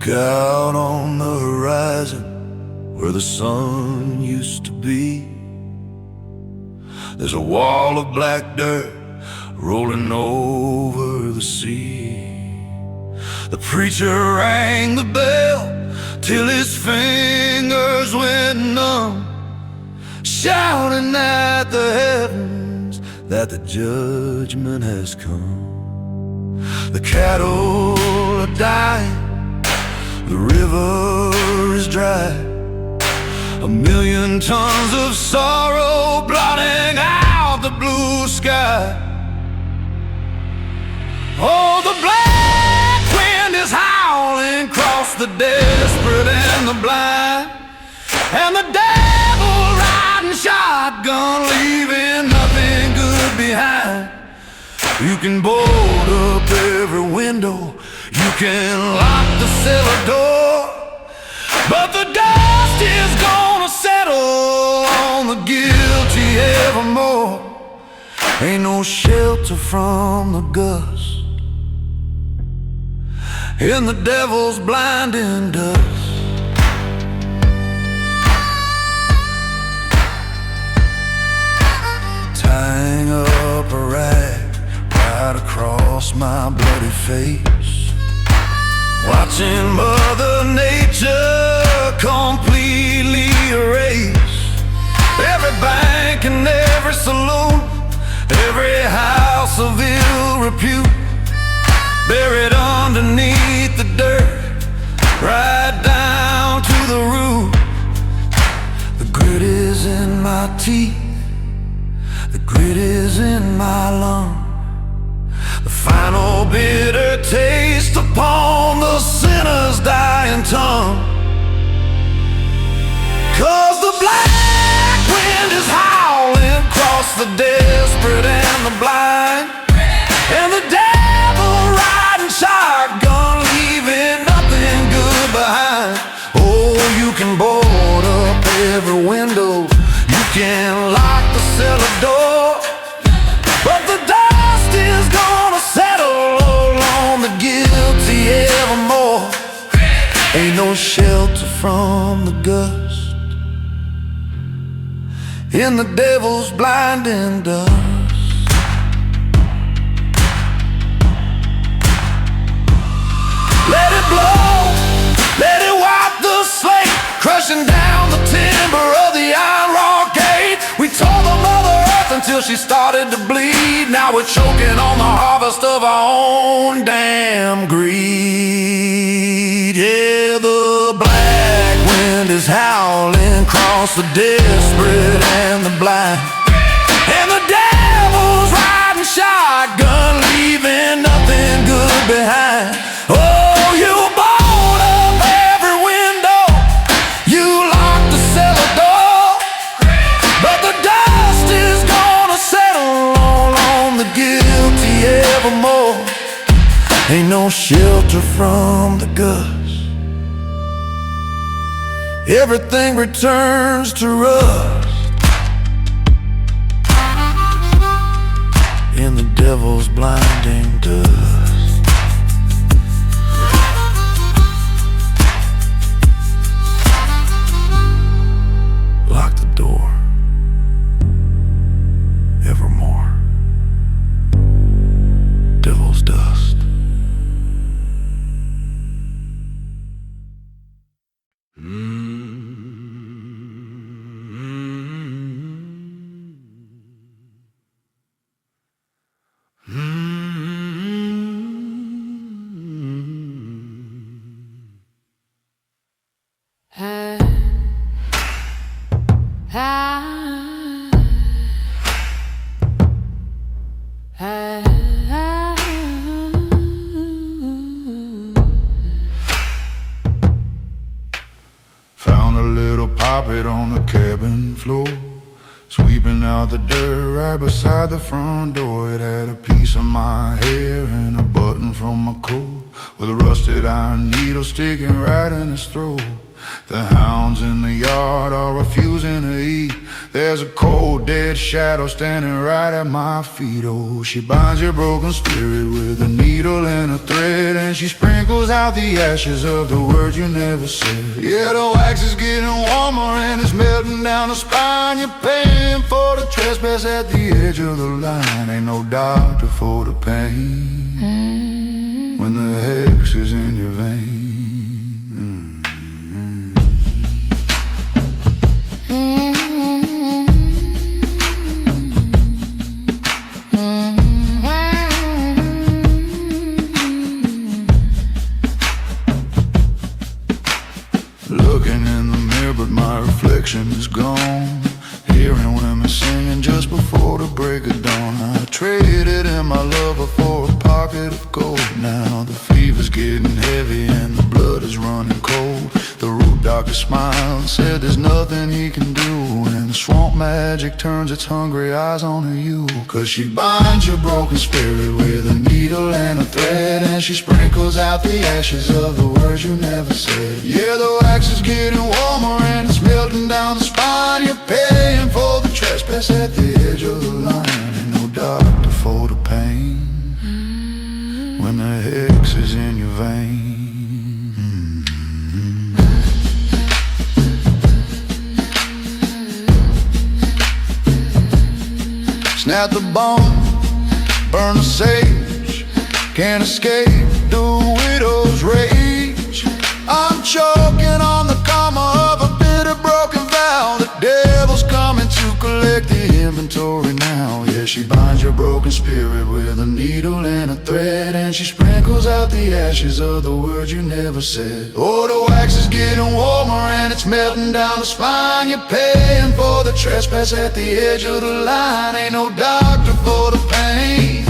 Look out on the horizon where the sun used to be. There's a wall of black dirt rolling over the sea. The preacher rang the bell till his fingers went numb, shouting at the heavens that the judgment has come. The cattle are dying, the river is dry, 1,000,000 tons of sorrow blotting out the blue sky. Oh, the black wind is howling across the desperate and the blind, and the devil riding shotgun, leaving nothing good behind. You can board up every window, you can lock the cellar door, but the dust is gonna settle on the guilty evermore. Ain't no shelter from the gust in the devil's blinding dust. Tying up a rag right across my bloody face, watching Mother Nature completely erase every bank and every saloon, every house of ill repute, buried underneath the dirt, right down to the root. The grit is in my teeth, the grit is in my lungs, the final bitter taste upon the sinner's dying tongue. 'Cause the black wind is howling across the desperate and the blind, and the devil riding shotgun, leaving nothing good behind. Oh, you can board up every window, you can lock the cellar door, but the dust is gonna settle on the guilty evermore. Ain't no shelter from the gust in the devil's blinding dust. Let it blow, let it wipe the slate, crushing down the timber of the iron rock gate. We tore the Mother Earth until she started to bleed. Now we're choking on the harvest of our own damn greed. Yeah, the black wind is howling across the desperate and the blind, and the devil's riding shotgun, leaving nothing good behind. Oh, you board up every window, you lock the cellar door, but the dust is gonna settle on the guilty evermore. Ain't no shelter from the gust, everything returns to rust in the devil's blinding dust. Lock the door evermore. Devil's dust. Found a little poppet on the cabin floor, sweeping out the dirt right beside the front door. It had a piece of my hair and a button from my coat, with a rusted iron needle sticking right in his throat. The hounds in the yard are refusing to eat. There's a cold, dead shadow standing right at my feet. Oh, she binds your broken spirit with a needle and a thread, and she sprinkles out the ashes of the words you never said. Yeah, the wax is getting warmer and it's melting down the spine. You're paying for the trespass at the edge of the line. Ain't no doctor for the pain when the hex is in your vein. Looking in the mirror, but my reflection is gone. Hearing women singing just before the break of dawn. I traded in my lover for a pocket of gold. Now the fever's getting heavy and the blood is running cold. The root doctor smiled and said there's nothing he can do, and the swamp magic turns its hungry eyes on you. Cause she binds your broken spirit with a needle and a thread, and she sprinkles out the ashes of the words you never said. Yeah, the wax is getting warmer and it's melting down the spine. You're paying for the trespass at the edge of the line. Ain't no doctor for the pain when the hex is in your vein. Snap the bone, burn the sage, can't escape the widow's rage. I'm choking on the karma of a bitter broken vow. The devil's coming to collect the inventory now. Yeah, she binds your broken spirit with a needle and a thread, and she sprinkles out the ashes of the words you never said. Oh, the wax is getting warmer and it's melting down the spine. You're paying for the trespass at the edge of the line. Ain't no doctor for the pain,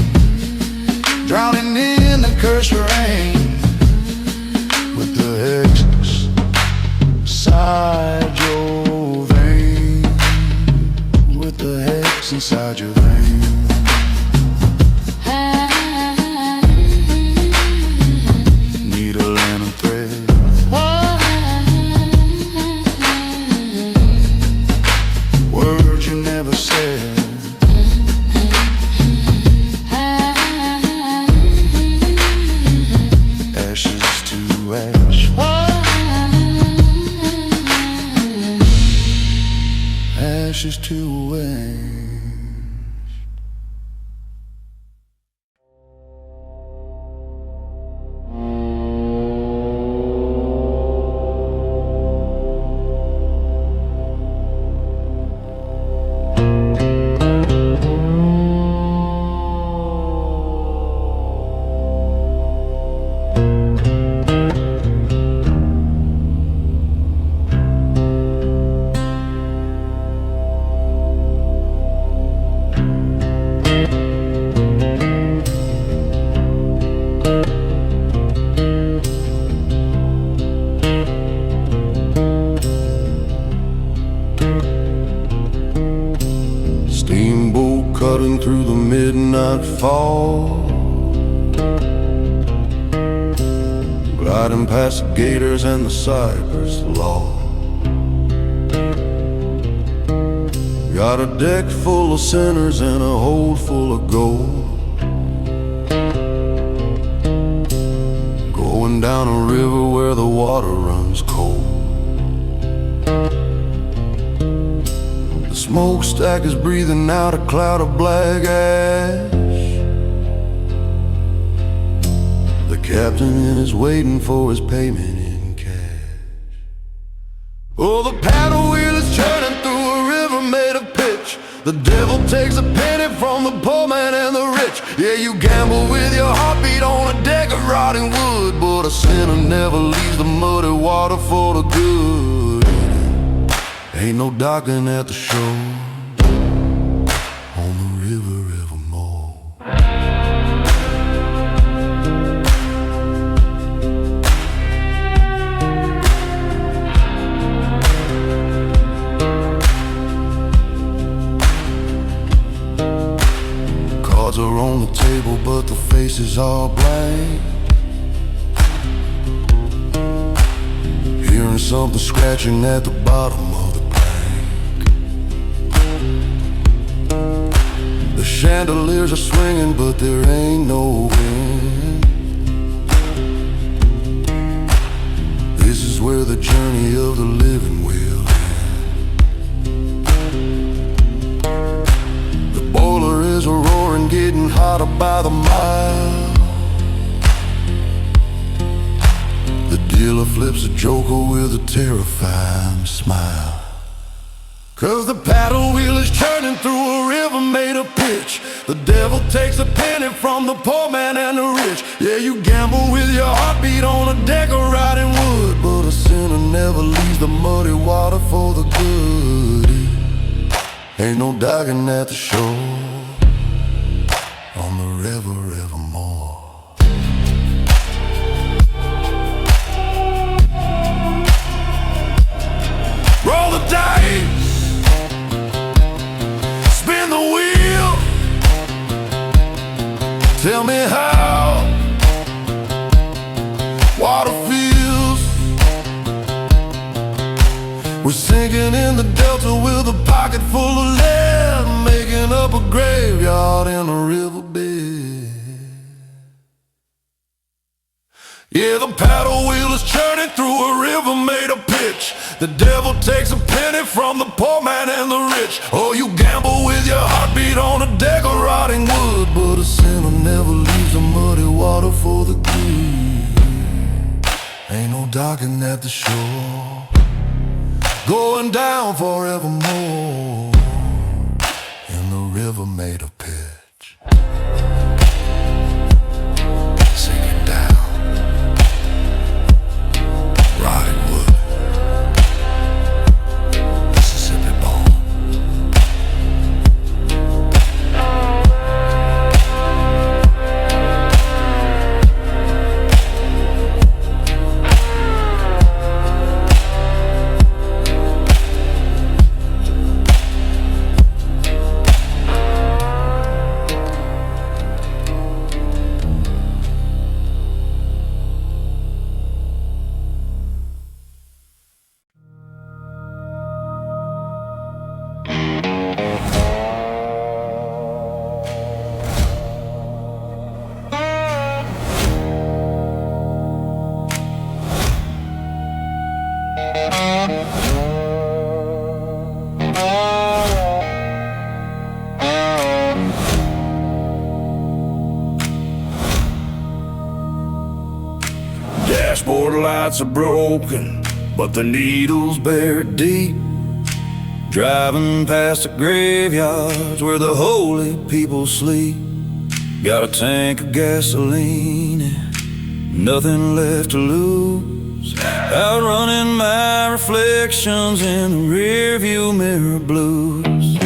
drowning in the cursed rain. With the hexes inside your vein, with the hex inside your vein. Needle and a thread, words you never said. Ashes to ash, ashes to ash. Steamboat cutting through the midnight fog, gliding past the gators and the cypress log. Got a deck full of sinners and a hold full of gold, going down a river where the water runs cold. The smokestack is breathing out a cloud of black ash. The captain is waiting for his payment in cash. Oh, the paddle wheel is turning through a river made of pitch. The devil takes a penny from the poor man and the rich. Yeah, you gamble with your heartbeat on a deck of rotting wood, but a sinner never leaves the muddy water for the good. Ain't no docking at the shore on the river evermore. Cards are on the table, but the faces are blank. Hearing something scratching at the bottom of the plank. chandeliers are swinging, but there ain't no wind. This is where the journey of the living will end. The boiler is a roaring, getting hotter by the mile. The dealer flips a joker with a terrifying smile. 'Cause the paddle wheel is churning through a river made of pitch. The devil takes a penny from the poor man and the rich. Yeah, you gamble with your heartbeat on a deck of rotting wood, but a sinner never leaves the muddy water for the good. Ain't no docking at the shore on the river evermore. Roll the dice, spin the wheel. Tell me how water feels. We're sinking in the delta with a pocket full of lead, making up a graveyard in a riverbed. Yeah, the paddle wheel is churning through a river made of pitch. The devil takes a penny from the poor man and the rich. Oh, you gamble with your heartbeat on a deck of rotting wood, but a sinner never leaves the muddy water for the good. Ain't no docking at the shore, going down forevermore in the river made of pitch. Sinking down, rotting wood, Mississippi born. Dashboard lights are broken, but the needle's buried deep. Driving past the graveyards where the holy people sleep. Got a tank of gasoline and nothing left to lose. Outrunning my reflections in the rearview mirror blues.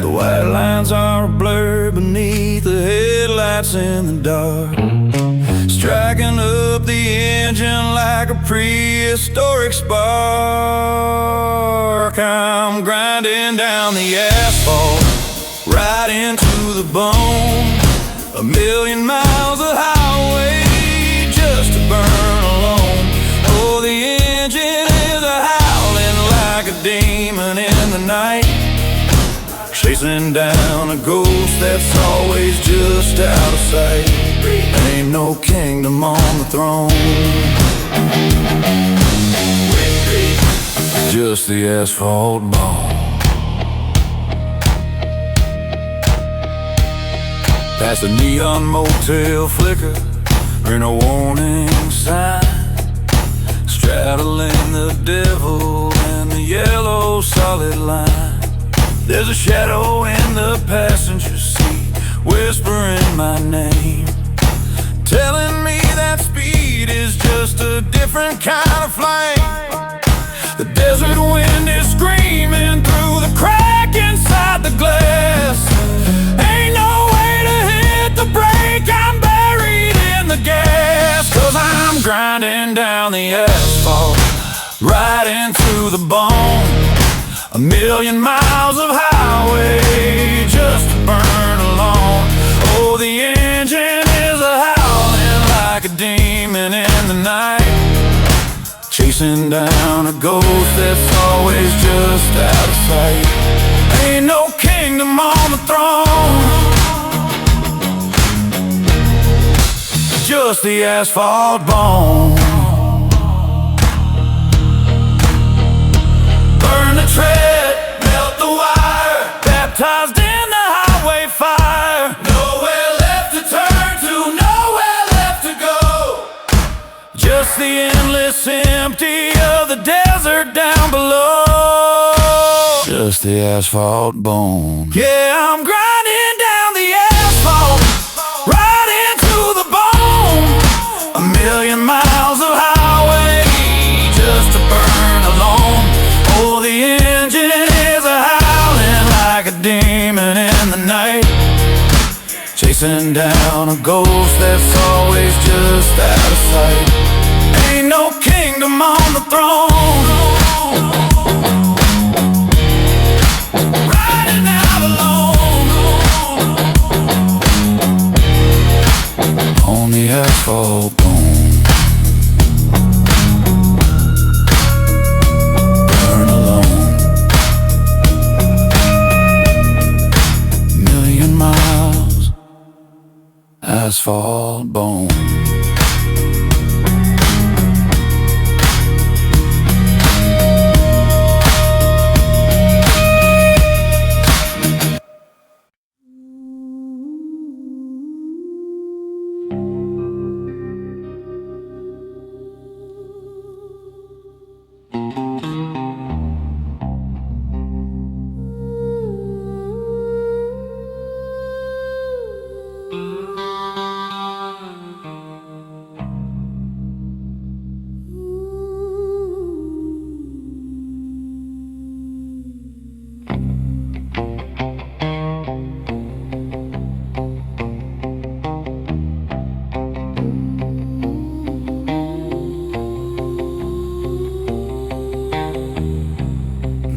The white lines are a blur beneath the headlights in the dark, striking up the engine like a prehistoric spark. I'm grinding down the asphalt, right into the bone. A million miles of highway just to burn alone. Oh, the engine is a-howling like a demon in the night, chasing down a ghost that's always just out of sight. Ain't no kingdom on the throne, just the asphalt bone. Past a neon motel flicker and a warning sign, straddling the devil and the yellow solid line. There's a shadow in the passenger seat, whispering my name, telling me that speed is just a different kind of flame. The desert wind is screaming through the crack inside the glass. Ain't no way to hit the brake, I'm buried in the gas. 'Cause I'm grinding down the asphalt, right into the bone. A million miles of highway just to burn alone. Oh, the engine is a-howling like a demon in the night, chasing down a ghost that's always just out of sight. Ain't no kingdom on the throne, just the asphalt bone. Burn the tread, melt the wire, baptized in the highway fire. Nowhere left to turn to, nowhere left to go. Just the endless empty of the desert down below. Just the asphalt bone. Yeah, I'm grinding down the asphalt, right into the bone. 1,000,000 miles of highway just to burn alone. Oh, the engine is a howling like a demon in the night, chasing down a ghost that's always just out of sight. Ain't no kingdom on the throne, riding out alone on the asphalt bone. Burn alone, 1,000,000 miles, asphalt bone.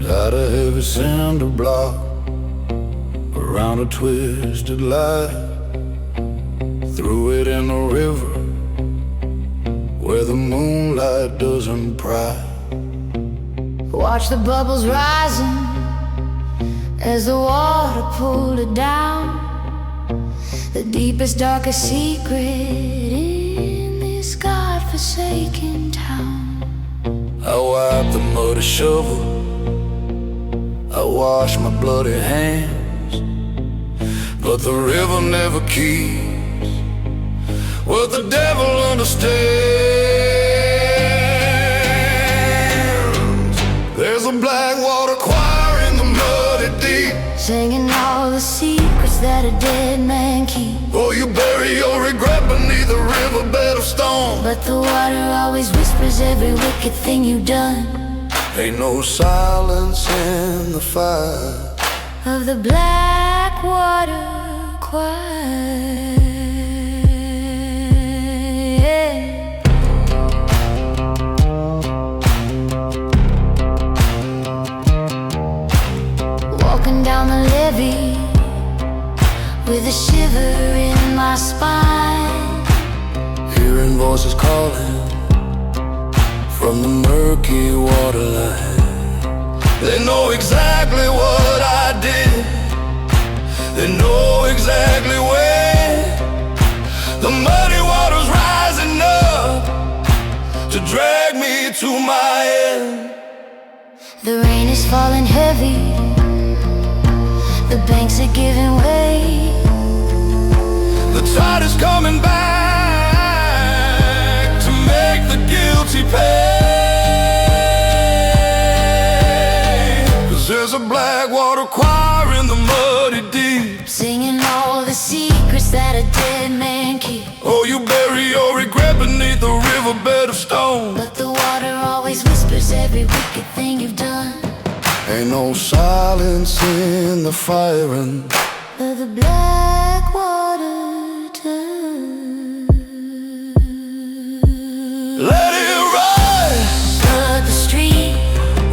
Got a heavy cinder block around a twisted light, threw it in the river where the moonlight doesn't pry. Watch the bubbles rising as the water pulled it down. The deepest, darkest secret in this godforsaken town. I wiped the muddy shovel, I wash my bloody hands, but the river never keeps what the devil understands. There's a black water choir in the muddy deep, singing all the secrets that a dead man keeps. oh, you bury your regret beneath a riverbed of stone, But the water always whispers every wicked thing you've done. ain't no silence in the fire Of the black water choir. Walking down the levee with a shiver in my spine, hearing voices calling from the murky waterline. They know exactly what I did, they know exactly where. The muddy water's rising up to drag me to my end. the rain is falling heavy, the banks are giving way. The tide is coming back to make the guilty pay. 'Cause there's a black water choir in the muddy deep, Singing all the secrets that a dead man keeps. oh, you bury your regret beneath a riverbed of stone. But the water always whispers every wicked thing you've done. Ain't no silence in the firing Of the black water turn. let it rise, Flood the street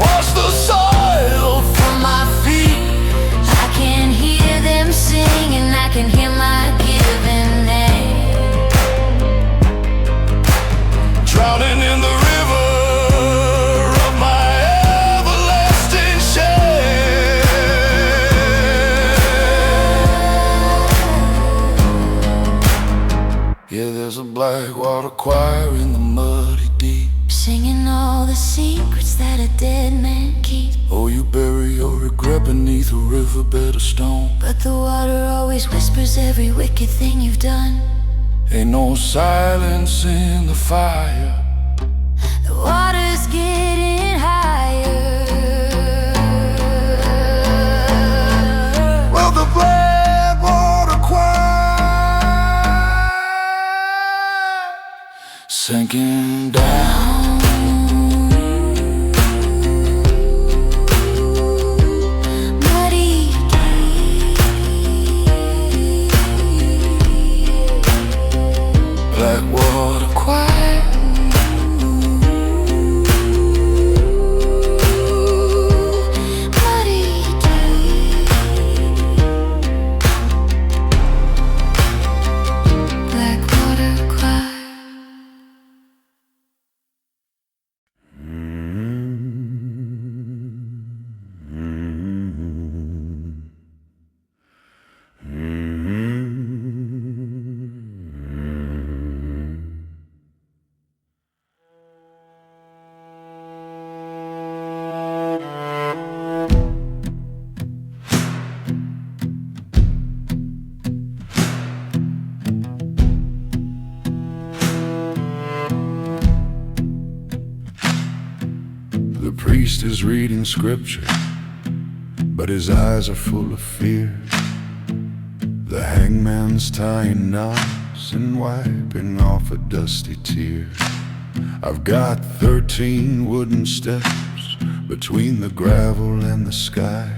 wash the soil from my feet. I can hear them singing, I can hear my given name. drowning in the river of my everlasting shame. the secrets that a dead man keeps. Oh, you bury your regret beneath a riverbed of stone, But the water always whispers every wicked thing you've done. ain't no silence in the fire. The water's getting higher. Well, the Blackwater Choir Sinking down. Muddy Blackwater Choir. muddy Blackwater Choir. The priest is reading scripture, but his eyes are full of fear. The hangman's tying knots and wiping off a dusty tear. I've got 13 wooden steps between the gravel and the sky,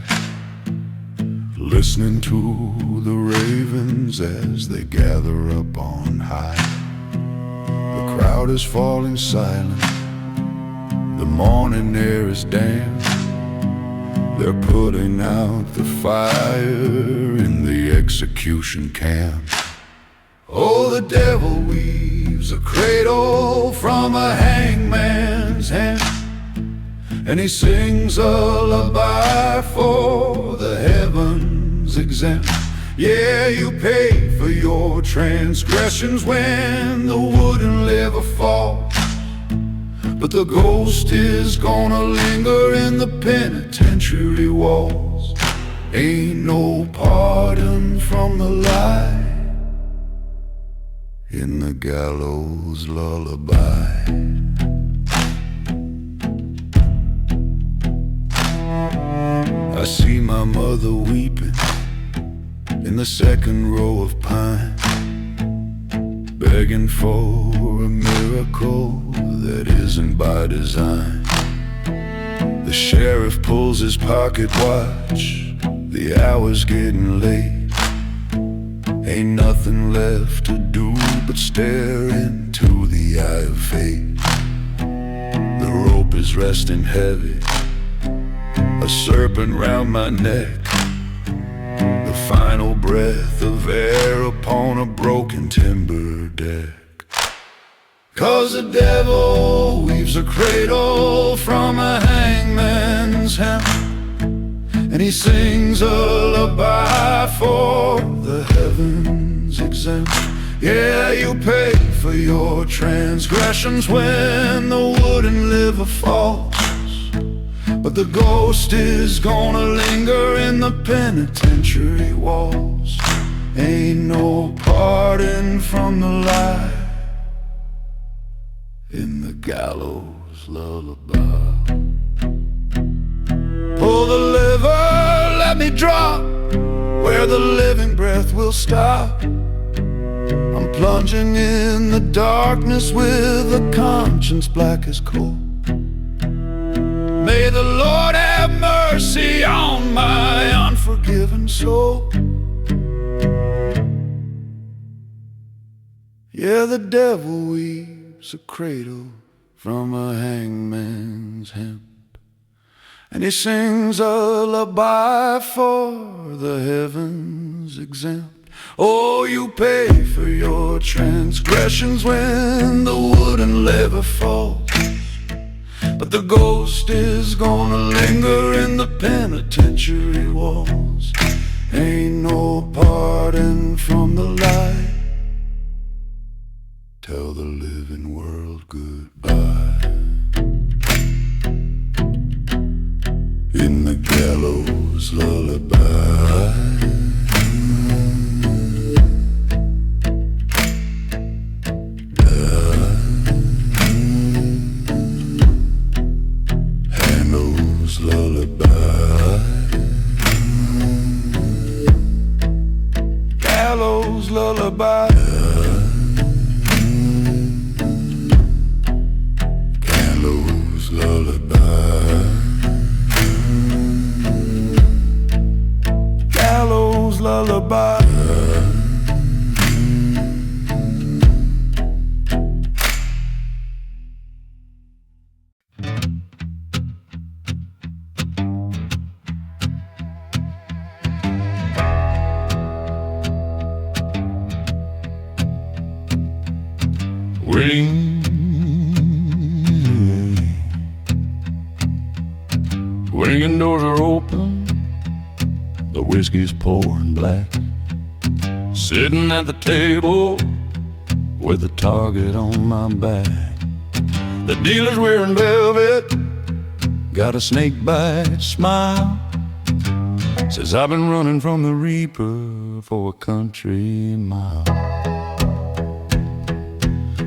listening to the ravens as they gather up on high. The crowd is falling silent, the morning air is damp. They're putting out the fire in the execution camp. Oh, the devil weaves a cradle from a hangman's hand, and he sings a lullaby for the heavens exempt. Yeah, you pay for your transgressions when the wooden lever falls, but the ghost is gonna linger in the penitentiary walls. Ain't no pardon from the light in the gallows lullaby. I see my mother weeping in the second row of pine, begging for a miracle that isn't by design. The sheriff pulls his pocket watch, the hour's getting late. Ain't nothing left to do but stare into the eye of fate. The rope is resting heavy, a serpent round my neck, the final breath of air upon a broken timber deck. 'Cause the devil weaves a cradle from a hangman's hand, and he sings a lullaby for the heavens exempt. Yeah, you pay for your transgressions when the wooden liver falls, but the ghost is gonna linger in the penitentiary walls. Ain't no pardon from the light in the gallows lullaby. Pull the lever, let me drop where the living breath will stop. I'm plunging in the darkness with a conscience black as coal. May the Lord have mercy on my unforgiven soul. Yeah, the devil weaves a cradle from a hangman's hemp, and he sings a lullaby for the heavens exempt. Oh, you pay for your transgressions when the wooden lever falls, but the ghost is gonna linger in the penitentiary walls. Ain't no pardon from the light. Tell the living world goodbye. Gallows lullaby. Handel's lullaby. Gallows lullaby. Gallows lullaby. Gallows lullaby. Ring. Ringing doors are open, the whiskey's pouring black. Sitting at the table with a target on my back. The dealer's wearing velvet, got a snake bite smile. Says I've been running from the reaper for a country mile.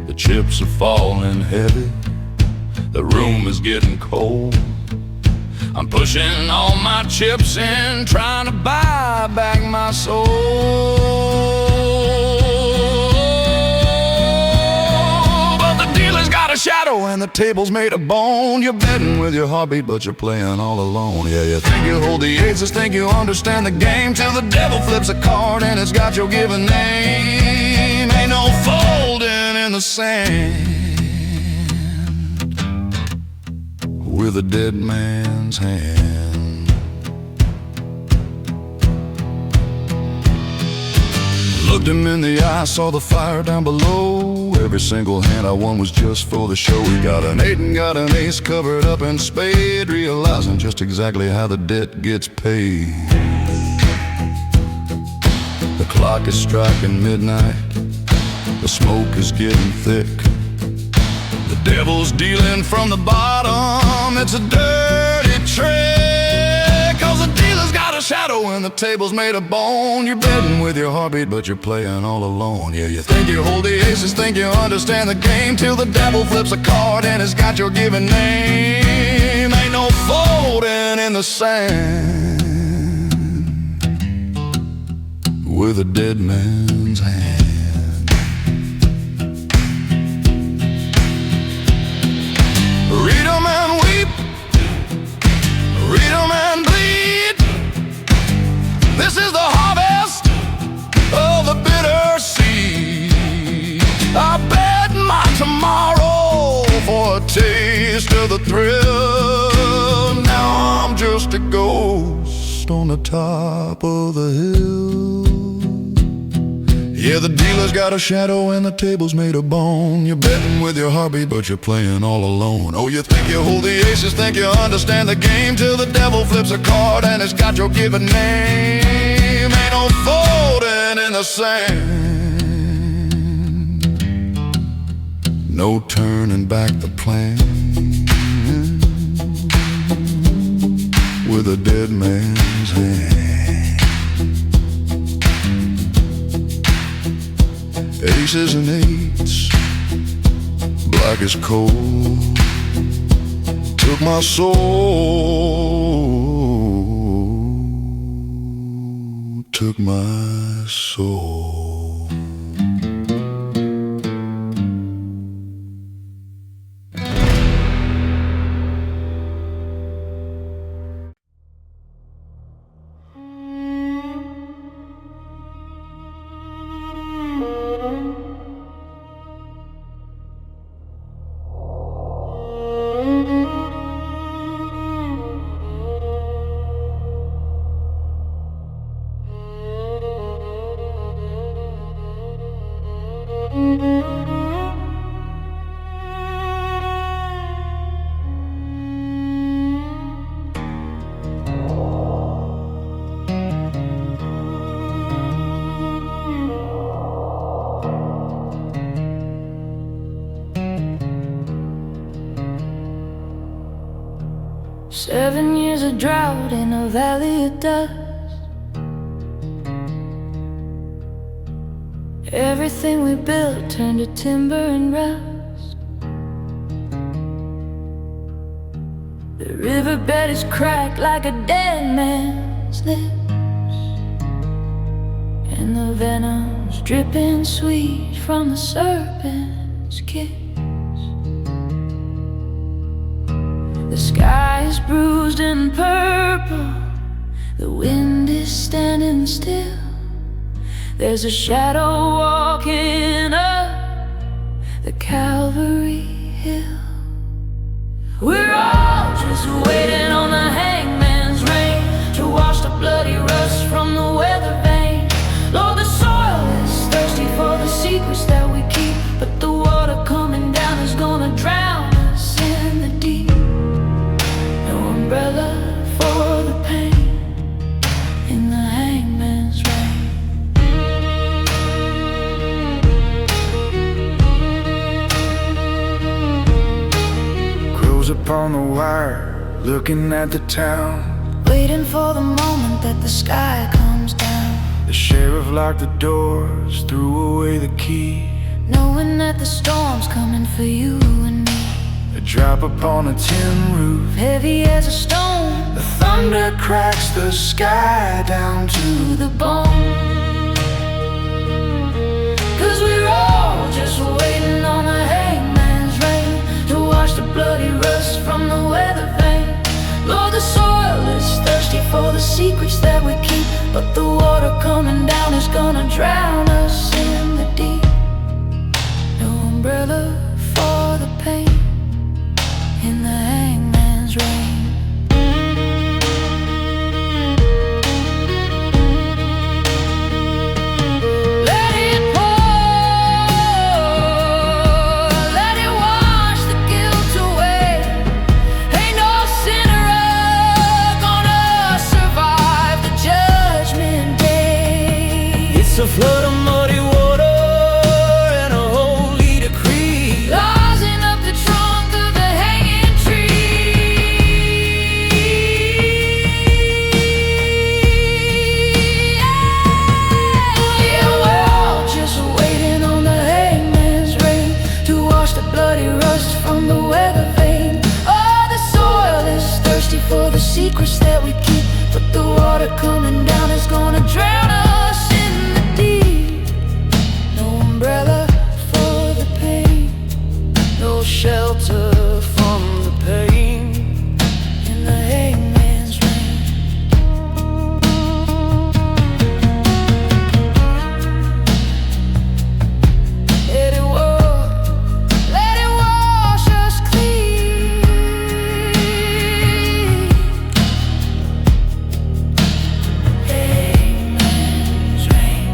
The chips are falling heavy, the room is getting cold. I'm pushing all my chips in, trying to buy back my soul. But the dealer's got a shadow and the table's made of bone. You're betting with your heartbeat, but you're playing all alone. Yeah, you think you hold the aces, think you understand the game, till the devil flips a card and it's got your given name. Ain't no folding in the sand with a dead man's hand. Looked him in the eye, saw the fire down below. Every single hand I won was just for the show. He got an 8 and got an ace covered up in spade, realizing just exactly how the debt gets paid. The clock is striking midnight, the smoke is getting thick. The devil's dealing from the bottom, it's a dirty trick. Cause the dealer's got a shadow and the table's made of bone. You're betting with your heartbeat, but you're playing all alone. Yeah, you think you hold the aces, think you understand the game, till the devil flips a card and it's got your given name. Ain't no folding in the sand with a dead man's hand. Read 'em and weep, read 'em and bleed. This is the harvest of the bitter seed. I bet my tomorrow for a taste of the thrill. Now I'm just a ghost on the top of the hill. Yeah, the dealer's got a shadow and the table's made of bone. You're betting with your heartbeat, but you're playing all alone. Oh, you think you hold the aces, think you understand the game, till the devil flips a card and it's got your given name. Ain't no folding in the sand, no turning back the plan with a dead man's hand. Aces and eights, black as coal, took my soul, took my soul. 7 years of drought in a valley of dust. Everything we built turned to timber and rust. The riverbed is cracked like a dead man's lips, and the venom's dripping sweet from the serpent's kiss. The sky is bruised and purple, the wind is standing still. There's a shadow walking up the Calvary Hill. We're all just waiting on the hangman's rein to wash the bloody rust from the weather vane. Lord, the soil is thirsty for the secrets that we keep, but the water coming down is gonna drown us in the deep. No umbrella for the pain in the hangman's rein. Upon the wire, looking at the town, waiting for the moment that the sky comes down. the sheriff locked the doors, threw away the key, knowing that the storm's coming for you and me. a drop upon a tin roof, heavy as a stone. the thunder cracks the sky down to the bone. 'Cause we're all just waiting on a hangman's rein to wash the bloody rust from the weather vane. Lord, the soil is thirsty for the secrets that we keep, but the water coming down is gonna drown us in the deep. No umbrella for the pain in the hangman's rein. a flood of muddy water and a holy decree, rising up the trunk of the hanging tree. Yeah, we're all just waiting on the hangman's rein to wash the bloody rust from the weather vane. Oh, the soil is thirsty for the secrets that we keep, but the water coming down is gonna drown us. Umbrella for the pain, no shelter from the pain in the hangman's rein. Let it wash us clean. Hangman's rein.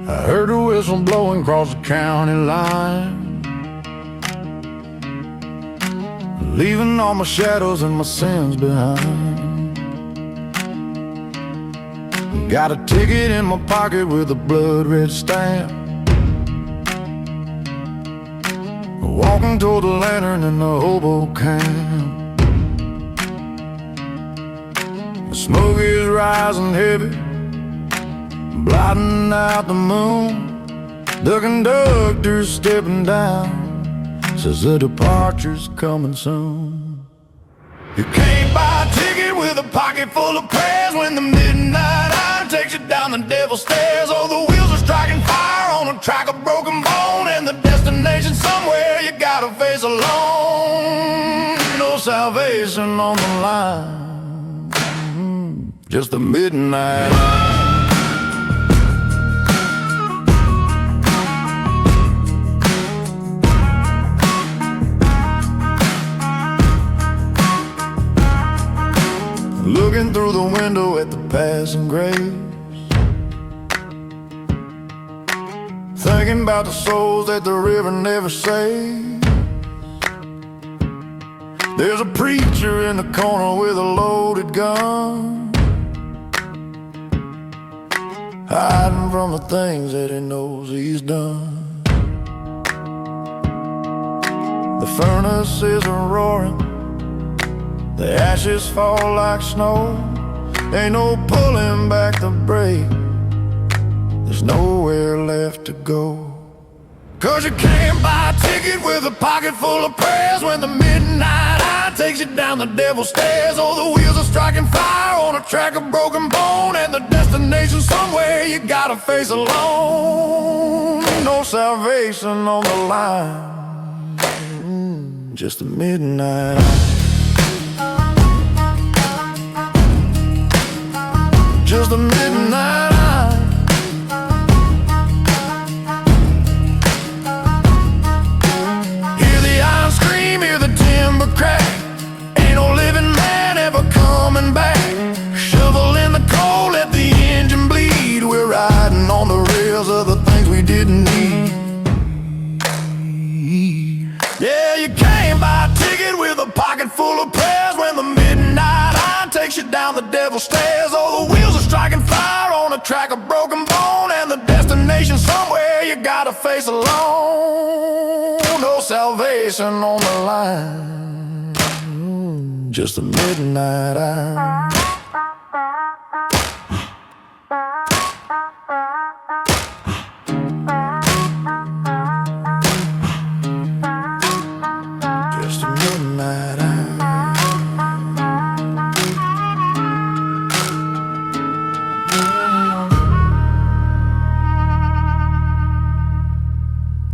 I heard a whistle blowing across the county line, leaving all my shadows and my sins behind. Got a ticket in my pocket with a blood red stamp, walking toward the lantern in the hobo camp. The smoke is rising heavy, blotting out the moon. The conductor's stepping down, says the departure's coming soon. You can't buy a ticket with a pocket full of prayers when the midnight hour takes you down the devil's stairs. Oh, the wheels are striking fire on a track of broken bone, and the destination somewhere you gotta face alone. No salvation on the line, just the midnight hour. passing graves, thinking about the souls that the river never saved. There's a preacher in the corner with a loaded gun, hiding from the things that he knows he's done. The furnace is a-roaring, the ashes fall like snow. Ain't no pulling back the brake, there's nowhere left to go. 'Cause you can't buy a ticket with a pocket full of prayers when the midnight eye takes you down the devil's stairs. Oh, the wheels are striking fire on a track of broken bone, and the destination somewhere you gotta face alone. No salvation on the line, just a midnight eye. Just a midnight eye. Hear the iron scream, hear the timber crack. Ain't no living man ever coming back. Shovel in the coal, let the engine bleed. We're riding on the rails of the things we didn't need. Yeah, you can't buy a ticket with a pocket full of prayers when the midnight eye takes you down the devil's stairs. Oh, the wheels are striking fire on a track of broken bone, and the destination somewhere you gotta face alone. No salvation on the line, just a midnight eye. Just a midnight eye.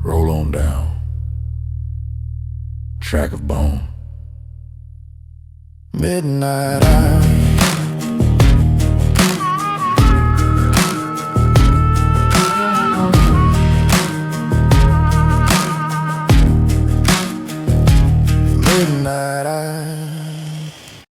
Roll on down, track of bone, midnight eye. Midnight eye.